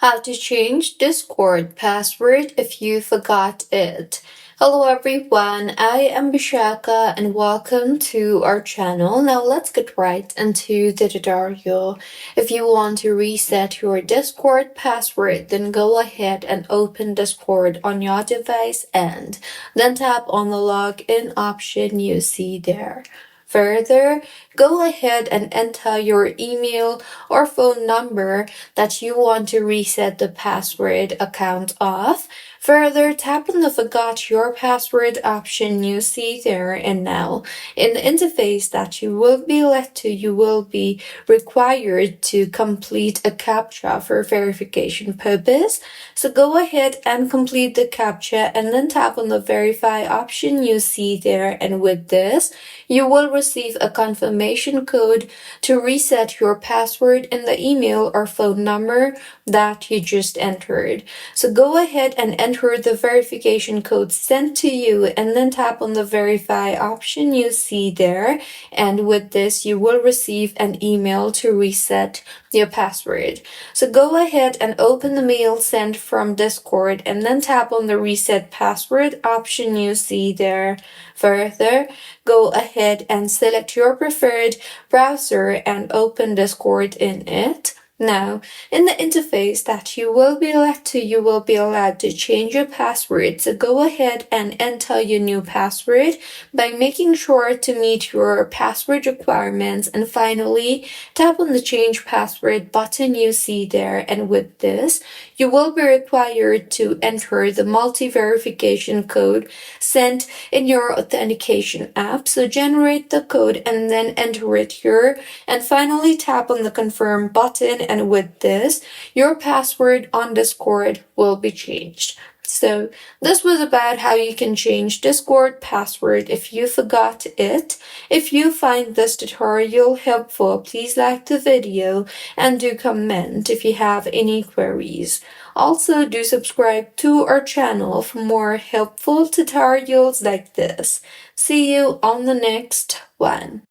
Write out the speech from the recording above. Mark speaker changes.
Speaker 1: How to change Discord password if you forgot it. Hello everyone, I am Bishaka and welcome to our channel. Now let's get right into the tutorial. If you want to reset your Discord password, then go ahead and open Discord on your device and then tap on the login option you see there. Further, go ahead and enter your email or phone number that you want to reset the password account of. Further, tap on the Forgot Your Password option you see there, and now in the interface that you will be led to, you will be required to complete a CAPTCHA for verification purpose. So go ahead and complete the CAPTCHA and then tap on the Verify option you see there, and with this, you will receive a confirmation code to reset your password in the email or phone number that you just entered. So go ahead and enter the verification code sent to you and then tap on the Verify option you see there. And with this, you will receive an email to reset your password. So go ahead and open the mail sent from Discord and then tap on the Reset Password option you see there. Further, go ahead and select your preferred browser and open Discord in it. Now, in the interface that you will be led to, you will be allowed to change your password. So go ahead and enter your new password by making sure to meet your password requirements. And finally, tap on the Change Password button you see there. And with this, you will be required to enter the multi-verification code sent in your authentication app. So generate the code and then enter it here. And finally, tap on the Confirm button. And with this, your password on Discord will be changed. So this was about how you can change Discord password if you forgot it. If you find this tutorial helpful, please like the video and do comment if you have any queries. Also, do subscribe to our channel for more helpful tutorials like this. See you on the next one.